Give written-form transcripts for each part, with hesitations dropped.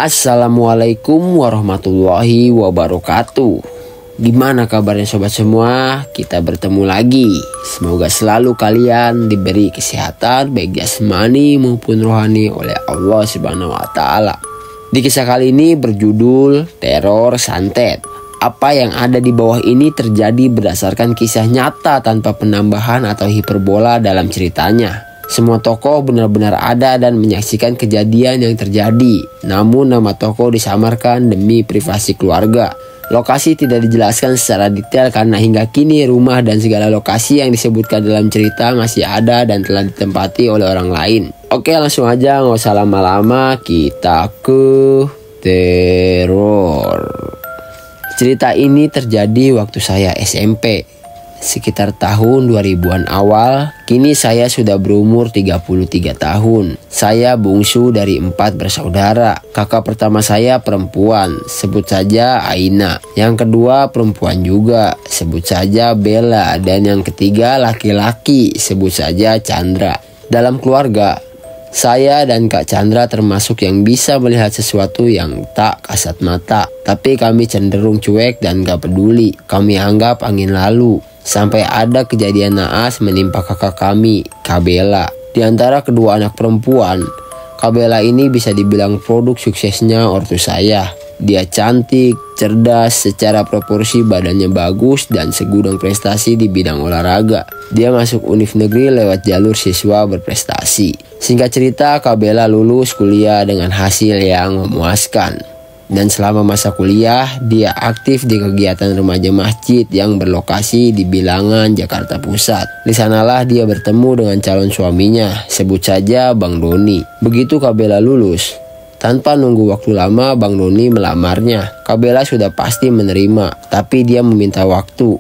Assalamualaikum warahmatullahi wabarakatuh. Gimana kabarnya sobat semua? Kita bertemu lagi. Semoga selalu kalian diberi kesehatan baik jasmani maupun rohani oleh Allah Subhanahu wa taala. Di kisah kali ini berjudul Teror Santet. Apa yang ada di bawah ini terjadi berdasarkan kisah nyata tanpa penambahan atau hiperbola dalam ceritanya. Semua tokoh benar-benar ada dan menyaksikan kejadian yang terjadi. Namun nama tokoh disamarkan demi privasi keluarga. Lokasi tidak dijelaskan secara detail karena hingga kini rumah dan segala lokasi yang disebutkan dalam cerita masih ada dan telah ditempati oleh orang lain. Oke, langsung aja nggak usah lama-lama, kita ke teror. Cerita ini terjadi waktu saya SMP. Sekitar tahun 2000-an awal, kini saya sudah berumur 33 tahun. Saya bungsu dari 4 bersaudara. Kakak pertama saya perempuan, sebut saja Aina. Yang kedua perempuan juga, sebut saja Bella. Dan yang ketiga laki-laki, sebut saja Chandra. Dalam keluarga, saya dan Kak Chandra termasuk yang bisa melihat sesuatu yang tak kasat mata. Tapi kami cenderung cuek dan gak peduli. Kami anggap angin lalu. Sampai ada kejadian naas menimpa kakak kami, Kak Bella. Di antara kedua anak perempuan, Kak Bella ini bisa dibilang produk suksesnya ortu saya. Dia cantik, cerdas, secara proporsi badannya bagus, dan segudang prestasi di bidang olahraga. Dia masuk univ negeri lewat jalur siswa berprestasi. Singkat cerita, Kak Bella lulus kuliah dengan hasil yang memuaskan. Dan selama masa kuliah, dia aktif di kegiatan remaja masjid yang berlokasi di Bilangan, Jakarta Pusat. Di sanalah dia bertemu dengan calon suaminya, sebut saja Bang Doni. Begitu Kak Bella lulus, tanpa nunggu waktu lama Bang Doni melamarnya. Kak Bella sudah pasti menerima, tapi dia meminta waktu.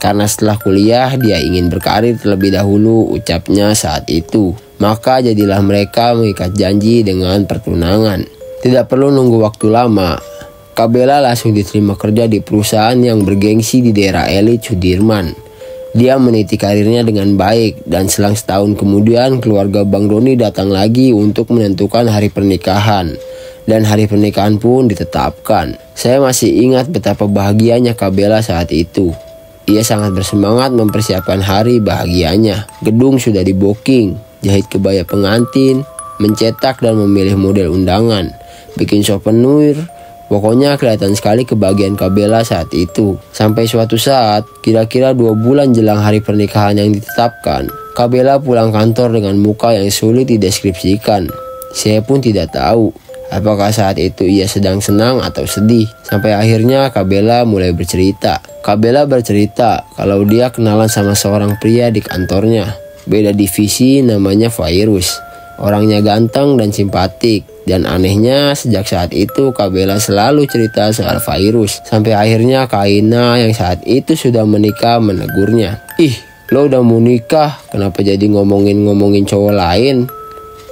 Karena setelah kuliah dia ingin berkarir terlebih dahulu, ucapnya saat itu. Maka jadilah mereka mengikat janji dengan pertunangan. Tidak perlu nunggu waktu lama, Kak Bella langsung diterima kerja di perusahaan yang bergengsi di daerah elit Sudirman. Dia meniti karirnya dengan baik dan selang setahun kemudian keluarga Bang Doni datang lagi untuk menentukan hari pernikahan. Dan hari pernikahan pun ditetapkan. Saya masih ingat betapa bahagianya Kak Bella saat itu. Ia sangat bersemangat mempersiapkan hari bahagianya. Gedung sudah di-booking, jahit kebaya pengantin, mencetak dan memilih model undangan, bikin souvenir. Pokoknya kelihatan sekali kebahagiaan Kak Bella saat itu. Sampai suatu saat, kira-kira 2 bulan jelang hari pernikahan yang ditetapkan, Kak Bella pulang kantor dengan muka yang sulit dideskripsikan. Saya pun tidak tahu apakah saat itu ia sedang senang atau sedih. Sampai akhirnya Kak Bella mulai bercerita. Kak Bella bercerita kalau dia kenalan sama seorang pria di kantornya. Beda divisi, namanya Virus. Orangnya ganteng dan simpatik. Dan anehnya sejak saat itu Kak Bella selalu cerita soal Virus. Sampai akhirnya Kak Aina yang saat itu sudah menikah menegurnya. Ih, lo udah mau nikah, kenapa jadi ngomongin cowok lain?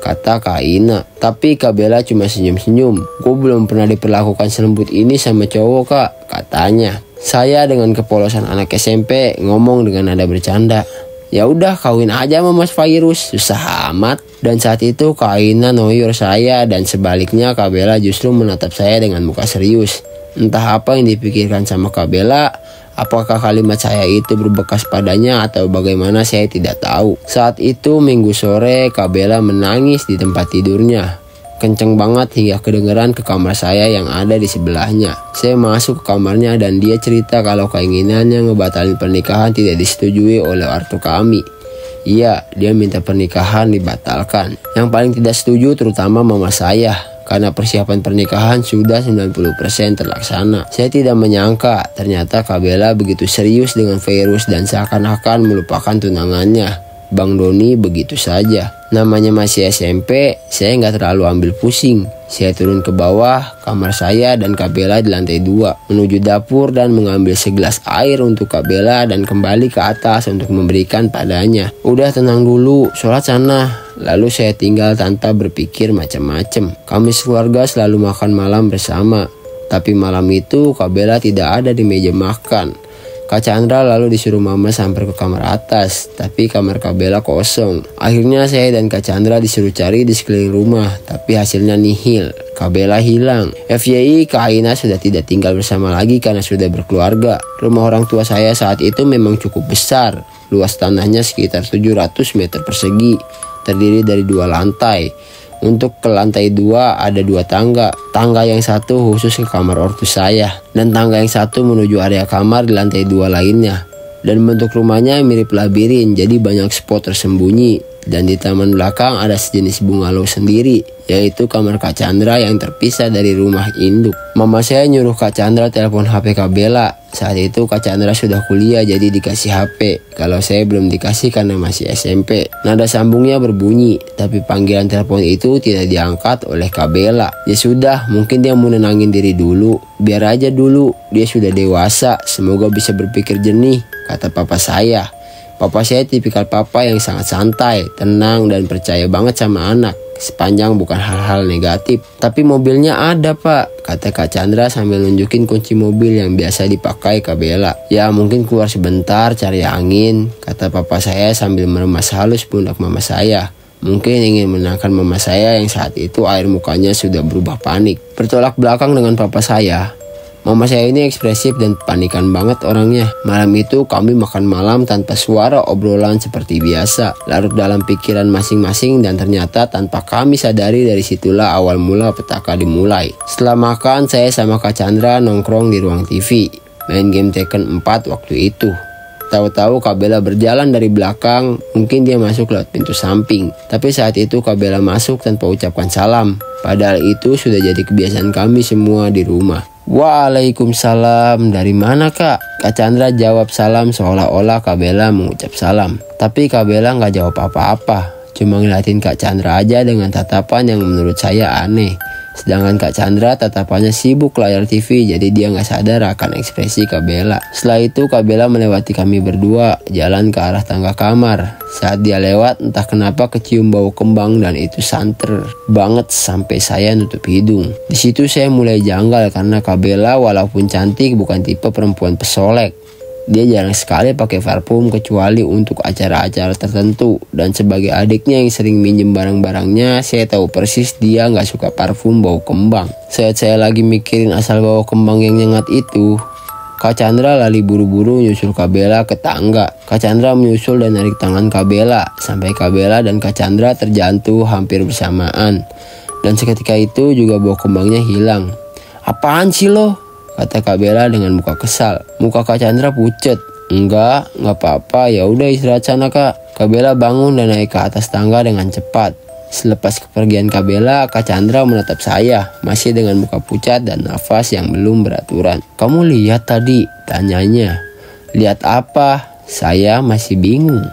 Kata Kak Aina. Tapi Kak Bella cuma senyum-senyum. Gue belum pernah diperlakukan selembut ini sama cowok kak, katanya. Saya dengan kepolosan anak SMP ngomong dengan nada bercanda. Ya udah kawin aja sama Mas Virus, susah amat. Dan saat itu Kak Aina noyor saya dan sebaliknya Kak Bella justru menatap saya dengan muka serius. Entah apa yang dipikirkan sama Kak Bella, apakah kalimat saya itu berbekas padanya atau bagaimana saya tidak tahu. Saat itu minggu sore Kak Bella menangis di tempat tidurnya. Kenceng banget hingga kedengeran ke kamar saya yang ada di sebelahnya. Saya masuk ke kamarnya dan dia cerita kalau keinginannya ngebatalin pernikahan tidak disetujui oleh ortu kami. Iya, dia minta pernikahan dibatalkan. Yang paling tidak setuju terutama mama saya, karena persiapan pernikahan sudah 90% terlaksana. Saya tidak menyangka ternyata Kak Bella begitu serius dengan Virus dan seakan-akan melupakan tunangannya, Bang Doni, begitu saja. Namanya masih SMP, saya nggak terlalu ambil pusing. Saya turun ke bawah kamar saya dan Kak Bella di lantai 2, menuju dapur dan mengambil segelas air untuk Kak Bella dan kembali ke atas untuk memberikan padanya. Udah tenang dulu, sholat sana. Lalu saya tinggal tanpa berpikir macam-macam. Kami sekeluarga selalu makan malam bersama. Tapi malam itu Kak Bella tidak ada di meja makan. Kak Chandra lalu disuruh mama sampai ke kamar atas, tapi kamar Kak Bella kosong. Akhirnya saya dan Kak Chandra disuruh cari di sekeliling rumah, tapi hasilnya nihil. Kak Bella hilang. FYI, Kak Aina sudah tidak tinggal bersama lagi karena sudah berkeluarga. Rumah orang tua saya saat itu memang cukup besar. Luas tanahnya sekitar 700 meter persegi, terdiri dari 2 lantai. Untuk ke lantai 2 ada 2 tangga. Tangga yang satu khusus ke kamar ortu saya, dan tangga yang satu menuju area kamar di lantai 2 lainnya. Dan bentuk rumahnya mirip labirin, jadi banyak spot tersembunyi. Dan di taman belakang ada sejenis bungalow sendiri, yaitu kamar Kak Chandra yang terpisah dari rumah induk. Mama saya nyuruh Kak Chandra telepon HP Kak Bella. Saat itu Kak Chandra sudah kuliah, jadi dikasih HP. Kalau saya belum dikasih karena masih SMP. Nada sambungnya berbunyi, tapi panggilan telepon itu tidak diangkat oleh Kak Bella. Ya sudah, mungkin dia mau nenangin diri dulu. Biar aja dulu, dia sudah dewasa, semoga bisa berpikir jernih, kata papa saya. Papa saya tipikal papa yang sangat santai, tenang, dan percaya banget sama anak, sepanjang bukan hal-hal negatif. Tapi mobilnya ada, Pak, kata Kak Chandra sambil nunjukin kunci mobil yang biasa dipakai Kak Bella. Ya mungkin keluar sebentar cari angin, kata papa saya sambil meremas halus pundak mama saya. Mungkin ingin menenangkan mama saya yang saat itu air mukanya sudah berubah panik. Bertolak belakang dengan papa saya. Mama saya ini ekspresif dan panikan banget orangnya. Malam itu kami makan malam tanpa suara, obrolan seperti biasa. Larut dalam pikiran masing-masing, dan ternyata tanpa kami sadari dari situlah awal mula petaka dimulai. Setelah makan, saya sama Kak Chandra nongkrong di ruang TV, main game Tekken 4 waktu itu. Tahu-tahu Kak Bella berjalan dari belakang, mungkin dia masuk lewat pintu samping. Tapi saat itu Kak Bella masuk tanpa ucapkan salam. Padahal itu sudah jadi kebiasaan kami semua di rumah. Waalaikumsalam, dari mana Kak? Kak Chandra jawab salam seolah-olah Kak Bella mengucap salam. Tapi Kak Bella nggak jawab apa-apa, cuma ngeliatin Kak Chandra aja dengan tatapan yang menurut saya aneh. Sedangkan Kak Chandra tatapannya sibuk layar TV, jadi dia nggak sadar akan ekspresi Kak Bella. Setelah itu Kak Bella melewati kami berdua, jalan ke arah tangga kamar. Saat dia lewat, entah kenapa kecium bau kembang, dan itu santer banget sampai saya nutup hidung. Di situ saya mulai janggal karena Kak Bella walaupun cantik bukan tipe perempuan pesolek. Dia jarang sekali pakai parfum kecuali untuk acara-acara tertentu. Dan sebagai adiknya yang sering minjem barang-barangnya, saya tahu persis dia nggak suka parfum bau kembang. Saat saya lagi mikirin asal bau kembang yang nyengat itu, Kak Chandra lari buru-buru nyusul Kak Bella ke tangga. Kak Chandra menyusul dan narik tangan Kak Bella, sampai Kak Bella dan Kak Chandra terjatuh hampir bersamaan. Dan seketika itu juga bau kembangnya hilang. "Apaan sih lo?" kata Kak Bella dengan muka kesal. Muka Kak Chandra pucet. Enggak apa-apa, ya udah istirahat sana Kak." Kak Bella bangun dan naik ke atas tangga dengan cepat. Selepas kepergian Kak Bella, Kak Chandra menatap saya, masih dengan muka pucat dan nafas yang belum beraturan. "Kamu lihat tadi?" tanyanya. "Lihat apa?" Saya masih bingung.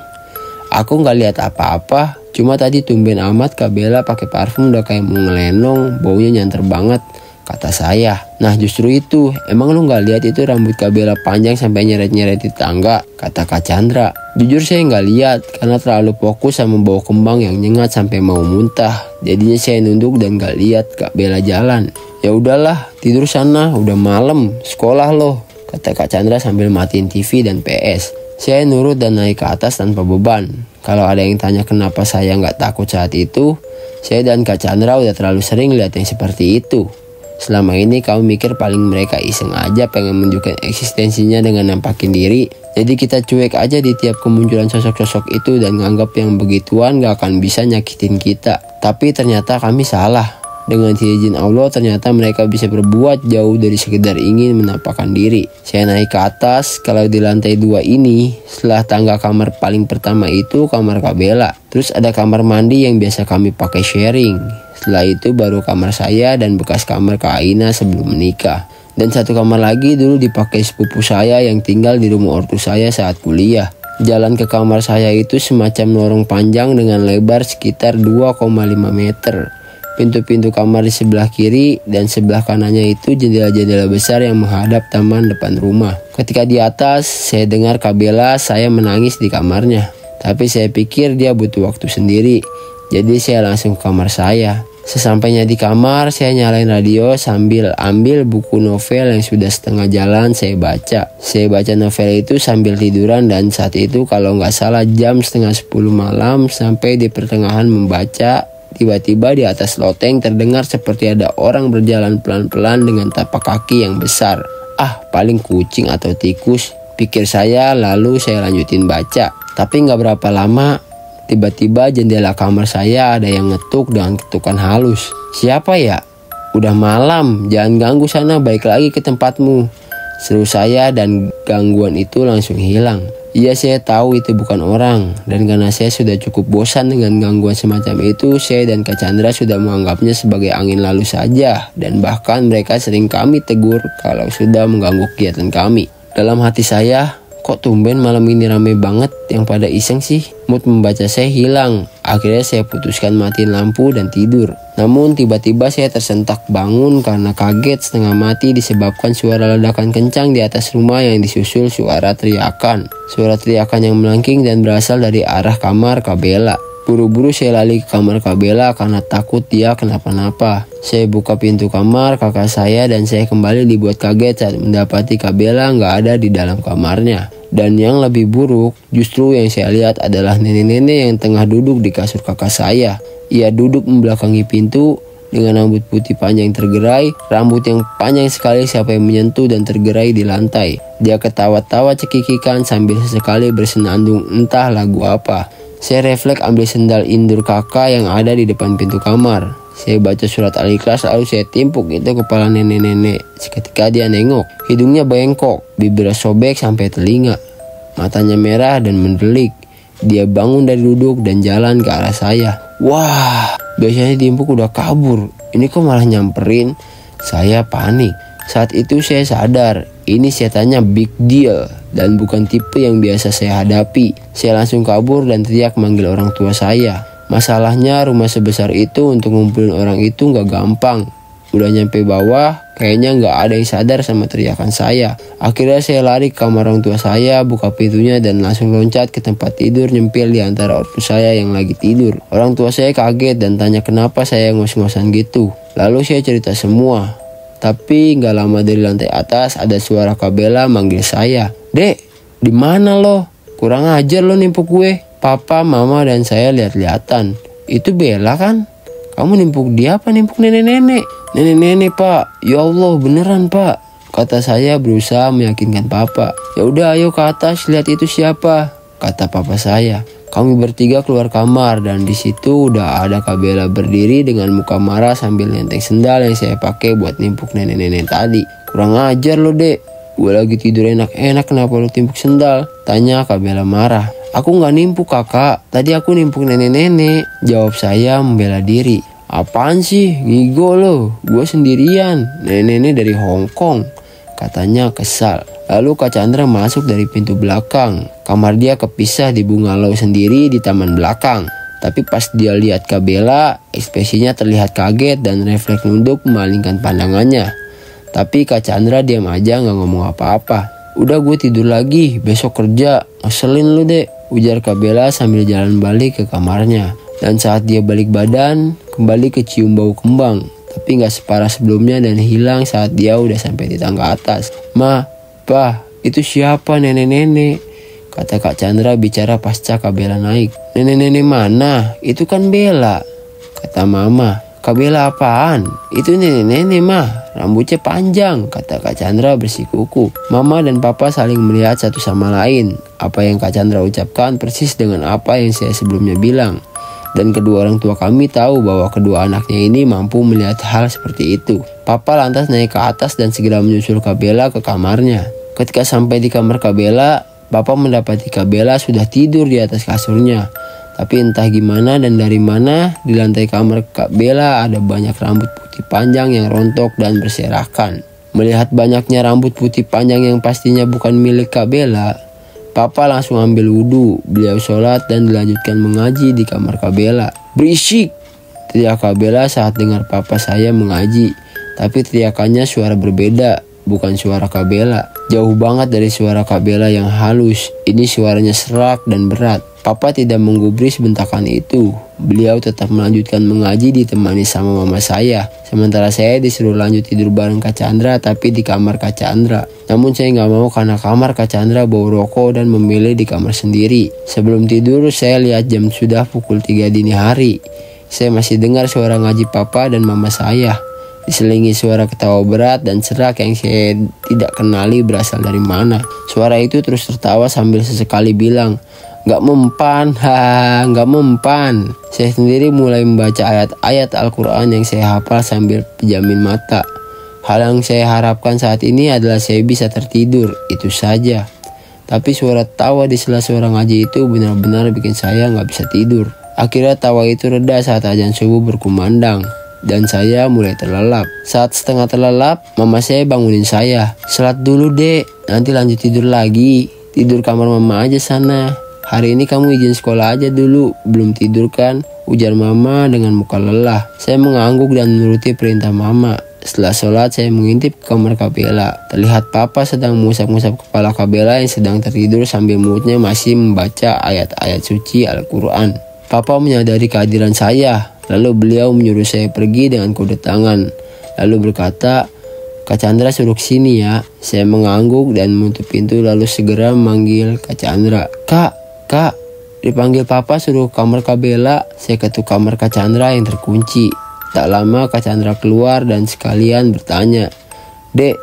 "Aku nggak lihat apa-apa, cuma tadi tumben amat Kak Bella pakai parfum udah kayak mau ngelenong, baunya nyanter banget," kata saya. "Nah justru itu, emang lu gak lihat itu rambut Kak Bella panjang sampai nyeret-nyeret di tangga?" kata Kak Chandra. Jujur saya gak lihat karena terlalu fokus sama bau kembang yang nyengat sampai mau muntah. Jadinya saya nunduk dan gak lihat Kak Bella jalan. "Ya udahlah, tidur sana, udah malam, sekolah loh," kata Kak Chandra sambil matiin TV dan PS. Saya nurut dan naik ke atas tanpa beban. Kalau ada yang tanya kenapa saya gak takut saat itu, saya dan Kak Chandra udah terlalu sering lihat yang seperti itu. Selama ini kamu mikir paling mereka iseng aja pengen menunjukkan eksistensinya dengan nampakin diri. Jadi kita cuek aja di tiap kemunculan sosok-sosok itu dan nganggap yang begituan gak akan bisa nyakitin kita. Tapi ternyata kami salah. Dengan izin Allah ternyata mereka bisa berbuat jauh dari sekedar ingin menampakkan diri. Saya naik ke atas, kalau di lantai 2 ini, setelah tangga kamar paling pertama itu kamar Kak Bella. Terus ada kamar mandi yang biasa kami pakai sharing. Setelah itu baru kamar saya dan bekas kamar Kak Aina sebelum menikah. Dan satu kamar lagi dulu dipakai sepupu saya yang tinggal di rumah ortu saya saat kuliah. Jalan ke kamar saya itu semacam lorong panjang dengan lebar sekitar 2,5 meter. Pintu-pintu kamar di sebelah kiri dan sebelah kanannya itu jendela-jendela besar yang menghadap taman depan rumah. Ketika di atas, saya dengar Kak Bella saya menangis di kamarnya. Tapi saya pikir dia butuh waktu sendiri. Jadi saya langsung ke kamar saya. Sesampainya di kamar, saya nyalain radio sambil ambil buku novel yang sudah setengah jalan saya baca. Saya baca novel itu sambil tiduran dan saat itu kalau nggak salah jam setengah 10 malam sampai di pertengahan membaca Tiba-tiba di atas loteng terdengar seperti ada orang berjalan pelan-pelan dengan tapak kaki yang besar. Ah, paling kucing atau tikus, pikir saya, lalu saya lanjutin baca. Tapi nggak berapa lama, tiba-tiba jendela kamar saya ada yang ngetuk dengan ketukan halus. Siapa ya? Udah malam, jangan ganggu sana, balik lagi ke tempatmu, seru saya, dan gangguan itu langsung hilang. Iya, saya tahu itu bukan orang, dan karena saya sudah cukup bosan dengan gangguan semacam itu, saya dan Kak Chandra sudah menganggapnya sebagai angin lalu saja, dan bahkan mereka sering kami tegur kalau sudah mengganggu kegiatan kami. Dalam hati saya, kok tumben malam ini rame banget yang pada iseng sih? Mood membaca saya hilang. Akhirnya saya putuskan matiin lampu dan tidur. Namun tiba-tiba saya tersentak bangun karena kaget setengah mati disebabkan suara ledakan kencang di atas rumah yang disusul suara teriakan. Suara teriakan yang melengking dan berasal dari arah kamar Kak Bella. Buru-buru saya lari ke kamar Kak Bella karena takut dia kenapa-napa. Saya buka pintu kamar kakak saya dan saya kembali dibuat kaget saat mendapati Kak Bella nggak ada di dalam kamarnya. Dan yang lebih buruk, justru yang saya lihat adalah nenek-nenek yang tengah duduk di kasur kakak saya. Ia duduk membelakangi pintu dengan rambut putih panjang tergerai, rambut yang panjang sekali sampai menyentuh dan tergerai di lantai. Dia ketawa-tawa cekikikan sambil sesekali bersenandung entah lagu apa. Saya refleks ambil sendal indur kakak yang ada di depan pintu kamar. Saya baca surat Al-Ikhlas lalu saya timpuk itu kepala nenek-nenek. Seketika dia nengok, hidungnya bengkok, bibirnya sobek sampai telinga. Matanya merah dan mendelik. Dia bangun dari duduk dan jalan ke arah saya. Wah, biasanya timpuk udah kabur. Ini kok malah nyamperin? Saya panik. Saat itu saya sadar, ini setannya big deal dan bukan tipe yang biasa saya hadapi. Saya langsung kabur dan teriak manggil orang tua saya. Masalahnya rumah sebesar itu untuk ngumpulin orang itu gak gampang. Udah nyampe bawah, kayaknya gak ada yang sadar sama teriakan saya. Akhirnya saya lari ke kamar orang tua saya, buka pintunya dan langsung loncat ke tempat tidur nyempil di antara ortu saya yang lagi tidur. Orang tua saya kaget dan tanya kenapa saya ngos-ngosan gitu. Lalu saya cerita semua. Tapi gak lama dari lantai atas ada suara Kak Bella manggil saya. Dek, di mana lo? Kurang ajar lo nimpuk gue. Papa, mama, dan saya lihat-lihatan. Itu Bella kan? Kamu nimpuk dia apa nimpuk nenek-nenek? Nenek-nenek pak. Ya Allah beneran pak, kata saya berusaha meyakinkan papa. Ya udah ayo ke atas lihat itu siapa, kata papa saya. Kami bertiga keluar kamar dan di situ udah ada Kak Bella berdiri dengan muka marah sambil nenteng sendal yang saya pakai buat nimpuk nenek-nenek tadi. Kurang ajar lo dek, gue lagi tidur enak-enak kenapa lo timpuk sendal? Tanya Kak Bella marah. Aku gak nimpuk kakak, tadi aku nimpuk nenek-nenek, jawab saya membela diri. Apaan sih, ngigo lo, gue sendirian, nenek-nenek dari Hong Kong, katanya kesal. Lalu Kak Chandra masuk dari pintu belakang. Kamar dia kepisah di bungalow sendiri di taman belakang. Tapi pas dia lihat Kak Bella, ekspresinya terlihat kaget dan refleks nunduk memalingkan pandangannya. Tapi Kak Chandra diam aja gak ngomong apa-apa. Udah gue tidur lagi, besok kerja, ngeselin lu dek, ujar Kak Bella sambil jalan balik ke kamarnya. Dan saat dia balik badan, kembali kecium bau kembang. Tapi gak separah sebelumnya dan hilang saat dia udah sampai di tangga atas. Ma, pa, itu siapa nenek-nenek? Kata Kak Chandra bicara pasca Kak Bella naik. Nenek-nenek mana? Itu kan Bella, kata mama. Kak Bella apaan? Itu nenek-nenek mah, rambutnya panjang, kata Kak Chandra bersikuku. Mama dan papa saling melihat satu sama lain. Apa yang Kak Chandra ucapkan persis dengan apa yang saya sebelumnya bilang. Dan kedua orang tua kami tahu bahwa kedua anaknya ini mampu melihat hal seperti itu. Papa lantas naik ke atas dan segera menyusul Kak Bella ke kamarnya. Ketika sampai di kamar Kak Bella, Papa mendapati Kak Bella sudah tidur di atas kasurnya. Tapi entah gimana dan dari mana, di lantai kamar Kak Bella ada banyak rambut putih panjang yang rontok dan berserakan. Melihat banyaknya rambut putih panjang yang pastinya bukan milik Kak Bella, Papa langsung ambil wudhu. Beliau sholat dan dilanjutkan mengaji di kamar Kak Bella. Berisik! Teriak Kak Bella saat dengar papa saya mengaji. Tapi teriakannya suara berbeda, bukan suara Kak Bella. Jauh banget dari suara Kak Bella yang halus. Ini suaranya serak dan berat. Papa tidak menggubris bentakan itu. Beliau tetap melanjutkan mengaji ditemani sama mama saya. Sementara saya disuruh lanjut tidur bareng Kak Chandra tapi di kamar Kak Chandra. Namun saya nggak mau karena kamar Kak Chandra bau rokok dan memilih di kamar sendiri. Sebelum tidur saya lihat jam sudah pukul 3 dini hari. Saya masih dengar suara ngaji papa dan mama saya, diselingi suara ketawa berat dan serak yang saya tidak kenali berasal dari mana. Suara itu terus tertawa sambil sesekali bilang, "Gak mempan, gak mempan." Saya sendiri mulai membaca ayat-ayat Al-Quran yang saya hafal sambil pejamin mata. Hal yang saya harapkan saat ini adalah saya bisa tertidur, itu saja. Tapi suara tawa di sela suara ngaji itu benar-benar bikin saya gak bisa tidur. Akhirnya tawa itu reda saat azan subuh berkumandang dan saya mulai terlelap. Saat setengah terlelap, mama saya bangunin saya. "Salat dulu dek, nanti lanjut tidur lagi. Tidur kamar mama aja sana. Hari ini kamu izin sekolah aja dulu, belum tidur kan?" ujar mama dengan muka lelah. Saya mengangguk dan menuruti perintah mama. Setelah sholat, saya mengintip ke kamar Kabela. Terlihat papa sedang mengusap-ngusap kepala Kabela yang sedang tertidur sambil mulutnya masih membaca ayat-ayat suci Al-Quran. Papa menyadari kehadiran saya, lalu beliau menyuruh saya pergi dengan kode tangan. Lalu berkata, "Kak Chandra suruh sini ya." Saya mengangguk dan menutup pintu lalu segera memanggil Kak Chandra. Kak, dipanggil papa suruh kamar Kabela." Saya ketuk kamar Kak Chandra yang terkunci. Tak lama Kak Chandra keluar dan sekalian bertanya, "Dek,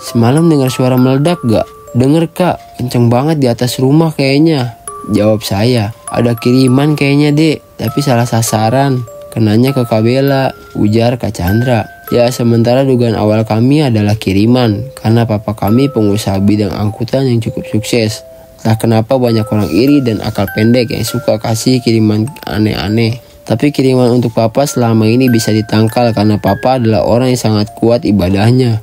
semalam dengar suara meledak gak?" "Denger kak, kenceng banget di atas rumah kayaknya," jawab saya. "Ada kiriman kayaknya dek, tapi salah sasaran. Kenanya ke Kabela," ujar Kak Chandra. Ya, sementara dugaan awal kami adalah kiriman, karena papa kami pengusaha bidang angkutan yang cukup sukses. Entah kenapa banyak orang iri dan akal pendek yang suka kasih kiriman aneh-aneh. Tapi kiriman untuk papa selama ini bisa ditangkal karena papa adalah orang yang sangat kuat ibadahnya.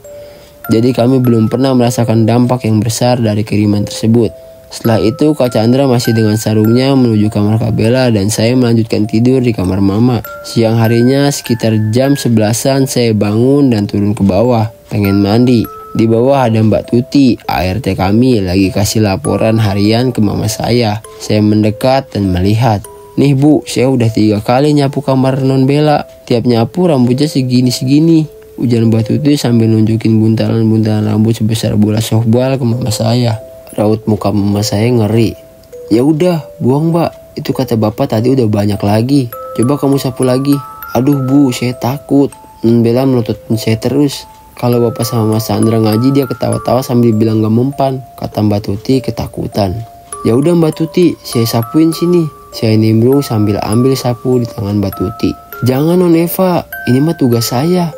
Jadi kami belum pernah merasakan dampak yang besar dari kiriman tersebut. Setelah itu Kak Chandra masih dengan sarungnya menuju kamar Kabela dan saya melanjutkan tidur di kamar mama. Siang harinya sekitar jam 11-an saya bangun dan turun ke bawah, pengen mandi. Di bawah ada Mbak Tuti, ART kami, lagi kasih laporan harian ke mama saya. Saya mendekat dan melihat. "Nih Bu, saya udah 3 kali nyapu kamar non Bella. Tiap nyapu rambutnya segini-segini," ujar Mbak Tuti sambil nunjukin buntalan-buntalan rambut sebesar bola softball ke mama saya. Raut muka mama saya ngeri. "Ya udah, buang Mbak. Itu kata bapak tadi udah banyak lagi. Coba kamu sapu lagi." "Aduh Bu, saya takut." Non Bella melototin saya terus. "Kalau bapak sama Mas Chandra ngaji dia ketawa-tawa sambil bilang gak mempan," kata Mbak Tuti ketakutan. "Ya udah Mbak Tuti, saya sapuin sini." Saya nimbrung sambil ambil sapu di tangan Mbak Tuti. "Jangan Non Eva, ini mah tugas saya.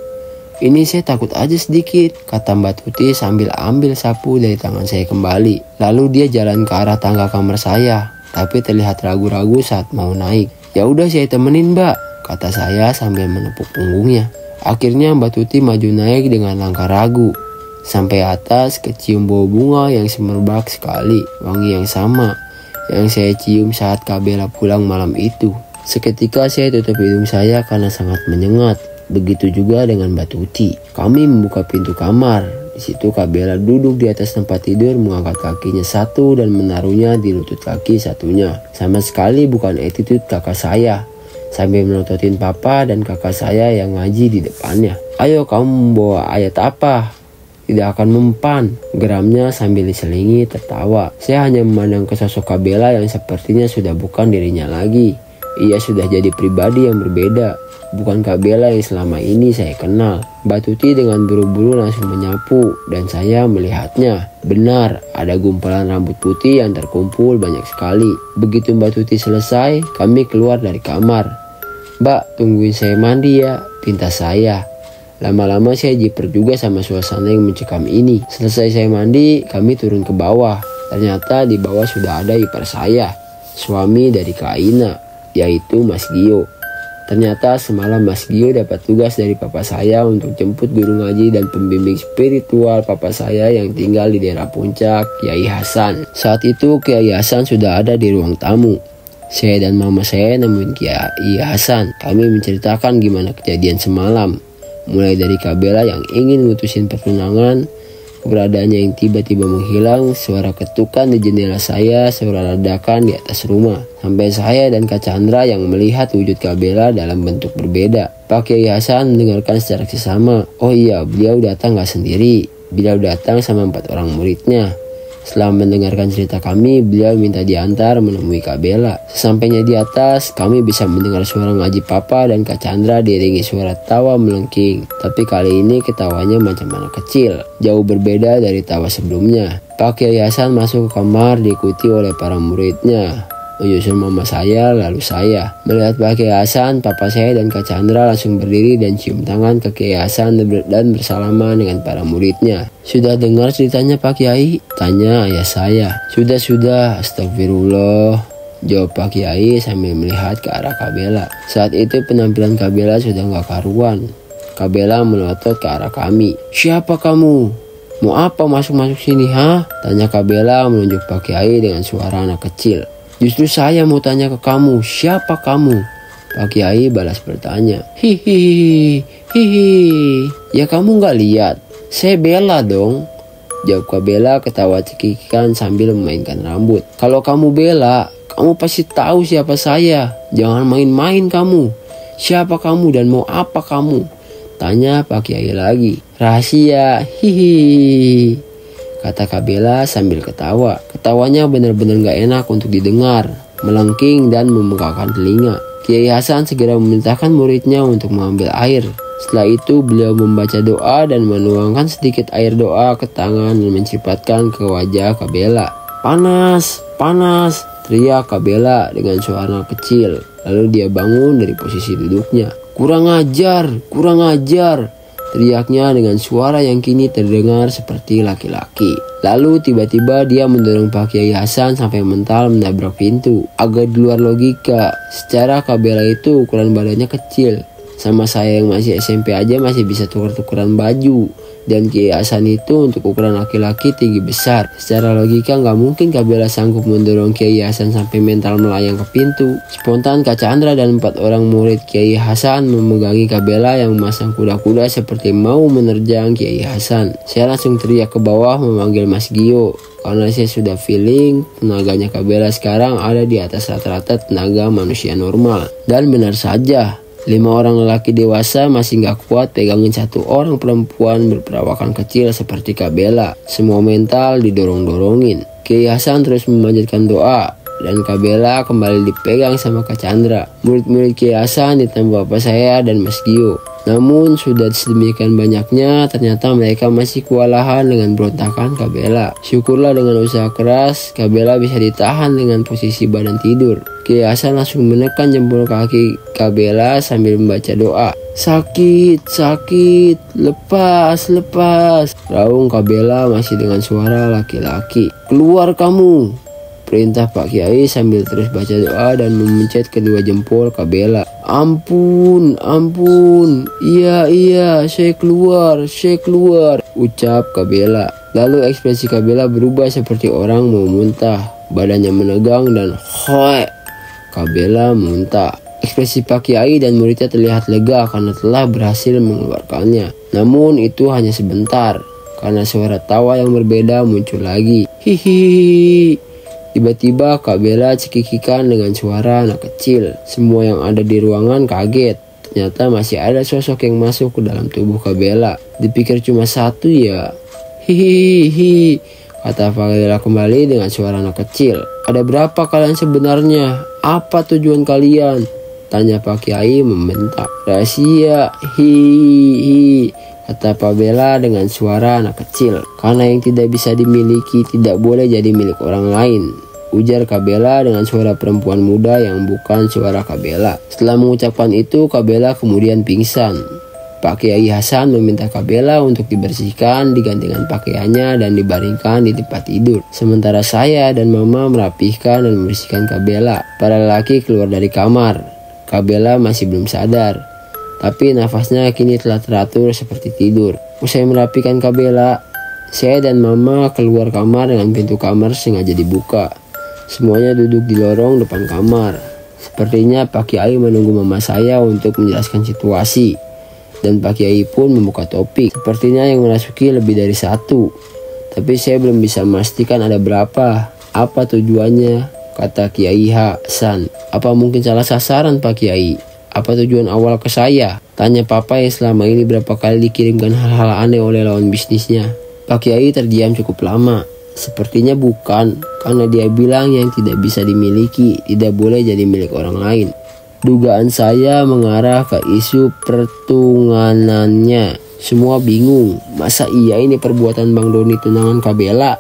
Ini saya takut aja sedikit," kata Mbak Tuti sambil ambil sapu dari tangan saya kembali. Lalu dia jalan ke arah tangga kamar saya, tapi terlihat ragu-ragu saat mau naik. "Ya udah saya temenin Mbak," kata saya sambil menepuk punggungnya. Akhirnya Mbak Tuti maju naik dengan langkah ragu. Sampai atas kecium bau bunga yang semerbak sekali, wangi yang sama yang saya cium saat Kabela pulang malam itu. Seketika saya tutup hidung saya karena sangat menyengat. Begitu juga dengan Mbak Tuti. Kami membuka pintu kamar. Di situ Kabela duduk di atas tempat tidur, mengangkat kakinya satu dan menaruhnya di lutut kaki satunya. Sama sekali bukan attitude kakak saya. Sambil melototin papa dan kakak saya yang ngaji di depannya. "Ayo kamu membawa ayat apa?" "Tidak akan mempan," geramnya sambil diselingi tertawa. Saya hanya memandang ke sosok Kabela yang sepertinya sudah bukan dirinya lagi. Ia sudah jadi pribadi yang berbeda, bukan Kabela yang selama ini saya kenal. Mbak Tuti dengan buru-buru langsung menyapu dan saya melihatnya. Benar, ada gumpalan rambut putih yang terkumpul banyak sekali. Begitu Mbak Tuti selesai, kami keluar dari kamar. "Mbak, tungguin saya mandi ya," pinta saya. Lama-lama saya jiper juga sama suasana yang mencekam ini. Selesai saya mandi, kami turun ke bawah. Ternyata di bawah sudah ada ipar saya, suami dari Kak Aina, yaitu Mas Gio. Ternyata semalam Mas Gio dapat tugas dari papa saya untuk jemput guru ngaji dan pembimbing spiritual papa saya yang tinggal di daerah Puncak, Kiai Hasan. Saat itu Kiai Hasan sudah ada di ruang tamu. Saya dan mama saya nemuin Kiai Hasan. Kami menceritakan gimana kejadian semalam. Mulai dari Kabela yang ingin mutusin pertunangan, keberadaannya yang tiba-tiba menghilang, suara ketukan di jendela saya, suara ledakan di atas rumah, sampai saya dan Kak Chandra yang melihat wujud Kabela dalam bentuk berbeda. Pak Kiai Hasan mendengarkan secara seksama. "Oh iya, beliau datang gak sendiri. Beliau datang sama 4 orang muridnya. Setelah mendengarkan cerita kami, beliau minta diantar menemui Kak Bella. Sesampainya di atas, kami bisa mendengar suara ngaji Papa dan Kak Chandra diiringi suara tawa melengking. Tapi kali ini ketawanya macam anak kecil, jauh berbeda dari tawa sebelumnya. Pak Kiai Hasan masuk ke kamar diikuti oleh para muridnya. Menyusul mama saya, lalu saya. Melihat Pak Kiai Hasan, papa saya dan Kak Chandra langsung berdiri dan cium tangan ke Kiai Hasan dan bersalaman dengan para muridnya. "Sudah dengar ceritanya Pak Kiai?" tanya ayah saya. Sudah, astagfirullah, jawab Pak Kiai sambil melihat ke arah Kak Bella. Saat itu penampilan Kak Bella sudah gak karuan. Kak Bella melotot ke arah kami. "Siapa kamu? Mau apa masuk-masuk sini, ha?" tanya Kak Bella menunjuk Pak Kiai dengan suara anak kecil. "Justru saya mau tanya ke kamu, siapa kamu?" Pak Kiai balas bertanya. Hihi, ya kamu gak lihat? Saya Bella dong, jawab Kak Bella ketawa cekikikan sambil memainkan rambut. "Kalau kamu Bella, kamu pasti tahu siapa saya. Jangan main-main kamu. Siapa kamu dan mau apa kamu?" tanya Pak Kiai lagi. "Rahasia, hihi," kata Kak Bella sambil ketawa. Ketawanya benar-benar gak enak untuk didengar, melengking dan membengkakkan telinga. Kiai Hasan segera memerintahkan muridnya untuk mengambil air. Setelah itu beliau membaca doa dan menuangkan sedikit air doa ke tangan dan mencipratkan ke wajah Kak Bella. Panas, teriak Kak Bella dengan suara kecil. Lalu dia bangun dari posisi duduknya. Kurang ajar, teriaknya dengan suara yang kini terdengar seperti laki-laki. Lalu tiba-tiba dia mendorong Pak Kiai Hasan sampai mental menabrak pintu. Agak di luar logika. Secara Kak Bella itu ukuran badannya kecil. Sama saya yang masih SMP aja masih bisa tukar-tukaran baju. Dan Kiai Hasan itu untuk ukuran laki-laki tinggi besar. Secara logika nggak mungkin Kak Bella sanggup mendorong Kiai Hasan sampai mental melayang ke pintu. Spontan Kak Chandra dan 4 orang murid Kiai Hasan memegangi Kak Bella yang memasang kuda-kuda seperti mau menerjang Kiai Hasan. Saya langsung teriak ke bawah memanggil Mas Gio. Karena saya sudah feeling tenaganya Kak Bella sekarang ada di atas rata-rata tenaga manusia normal. Dan benar saja, 5 orang lelaki dewasa masih gak kuat pegangin 1 orang perempuan berperawakan kecil seperti Kak Bella. Semua mental didorong-dorongin. Kiai Hasan terus memanjatkan doa dan Kak Bella kembali dipegang sama Kak Chandra. Murid-murid Kiai Hasan ditambah bapak saya dan Mas Gio. Namun sudah sedemikian banyaknya, ternyata mereka masih kewalahan dengan berontakan Kak Bella. Syukurlah dengan usaha keras, Kak Bella bisa ditahan dengan posisi badan tidur. Kiai Hasan langsung menekan jempol kaki Kak Bella sambil membaca doa. Sakit, lepas, raung Kak Bella masih dengan suara laki-laki. Keluar kamu, perintah Pak Kiai sambil terus baca doa dan memencet kedua jempol Kak Bella. Ampun, iya, saya keluar, ucap Kak Bella. Lalu ekspresi Kak Bella berubah seperti orang mau muntah. Badannya menegang dan hoe, Kak Bella muntah. Ekspresi Pak Kiai dan muridnya terlihat lega karena telah berhasil mengeluarkannya. Namun itu hanya sebentar, karena suara tawa yang berbeda muncul lagi. Hihihi. Tiba-tiba Kak Bella cekikikan dengan suara anak kecil. Semua yang ada di ruangan kaget. Ternyata masih ada sosok yang masuk ke dalam tubuh Kak Bella. Dipikir cuma 1 ya. Hihihi, kata Kak Bella kembali dengan suara anak kecil. Ada berapa kalian sebenarnya? Apa tujuan kalian? Tanya Pak Kiai membentak. Rahasia, hihihi, kata Pak Bella dengan suara anak kecil. Karena yang tidak bisa dimiliki tidak boleh jadi milik orang lain, ujar Kak Bella dengan suara perempuan muda yang bukan suara Kak Bella. Setelah mengucapkan itu, Kak Bella kemudian pingsan. Pak Kiai Hasan meminta Kak Bella untuk dibersihkan, digantikan pakaiannya dan dibaringkan di tempat tidur. Sementara saya dan Mama merapihkan dan membersihkan Kak Bella. Para lelaki keluar dari kamar. Kak Bella masih belum sadar, tapi nafasnya kini telah teratur seperti tidur. Usai merapikan Kak Bella, saya dan Mama keluar kamar dengan pintu kamar sengaja dibuka. Semuanya duduk di lorong depan kamar. Sepertinya Pak Kiai menunggu Mama saya untuk menjelaskan situasi. Dan Pak Kiai pun membuka topik. Sepertinya yang merasuki lebih dari 1. Tapi saya belum bisa memastikan ada berapa. Apa tujuannya? Kata Kiai Hasan. Apa mungkin salah sasaran Pak Kiai? Apa tujuan awal ke saya? Tanya Papa yang selama ini berapa kali dikirimkan hal-hal aneh oleh lawan bisnisnya. Pak Kiai terdiam cukup lama. Sepertinya bukan, karena dia bilang yang tidak bisa dimiliki tidak boleh jadi milik orang lain. Dugaan saya mengarah ke isu pertunangannya. Semua bingung, masa iya ini perbuatan Bang Doni tunangan Kak Bella?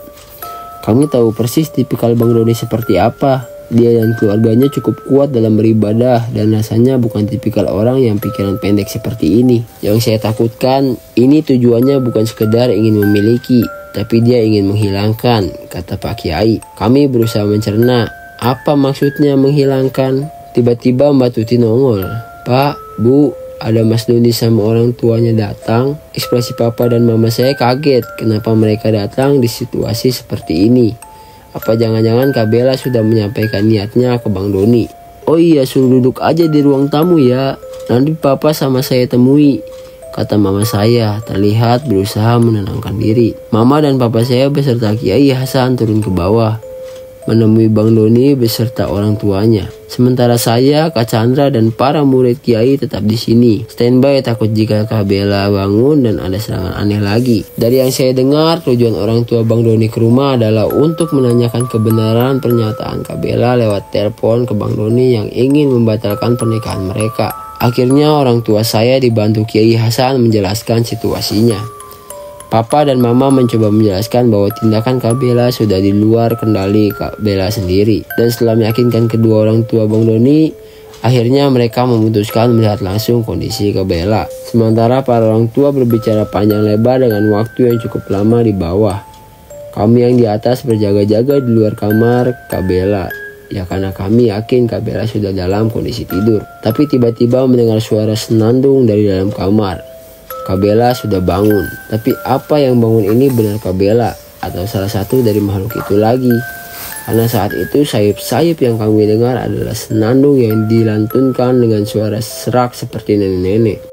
Kami tahu persis tipikal Bang Doni seperti apa. Dia dan keluarganya cukup kuat dalam beribadah dan rasanya bukan tipikal orang yang pikiran pendek seperti ini. Yang saya takutkan, ini tujuannya bukan sekedar ingin memiliki, tapi dia ingin menghilangkan, kata Pak Kiai. Kami berusaha mencerna, apa maksudnya menghilangkan? Tiba-tiba Mbak Tuti nongol. Pak, Bu, ada Mas Doni sama orang tuanya datang. Ekspresi papa dan mama saya kaget kenapa mereka datang di situasi seperti ini. Apa jangan-jangan Kak Bella sudah menyampaikan niatnya ke Bang Doni? Oh iya, suruh duduk aja di ruang tamu ya. Nanti papa sama saya temui, kata mama saya terlihat berusaha menenangkan diri. Mama dan papa saya beserta Kiai Hasan turun ke bawah menemui Bang Doni beserta orang tuanya. Sementara saya, Kak Chandra dan para murid Kiai tetap di sini. Standby takut jika Kak Bella bangun dan ada serangan aneh lagi. Dari yang saya dengar, tujuan orang tua Bang Doni ke rumah adalah untuk menanyakan kebenaran pernyataan Kak Bella lewat telepon ke Bang Doni yang ingin membatalkan pernikahan mereka. Akhirnya orang tua saya dibantu Kiai Hasan menjelaskan situasinya. Papa dan Mama mencoba menjelaskan bahwa tindakan Kak Bella sudah di luar kendali Kak Bella sendiri. Dan setelah meyakinkan kedua orang tua Bang Doni, akhirnya mereka memutuskan melihat langsung kondisi Kak Bella. Sementara para orang tua berbicara panjang lebar dengan waktu yang cukup lama di bawah. Kami yang di atas berjaga-jaga di luar kamar Kak Bella. Ya karena kami yakin Kak Bella sudah dalam kondisi tidur. Tapi tiba-tiba mendengar suara senandung dari dalam kamar. Kak Bella sudah bangun, tapi apa yang bangun ini benar Kak Bella atau salah satu dari makhluk itu lagi? Karena saat itu sayup-sayup yang kami dengar adalah senandung yang dilantunkan dengan suara serak seperti nenek-nenek.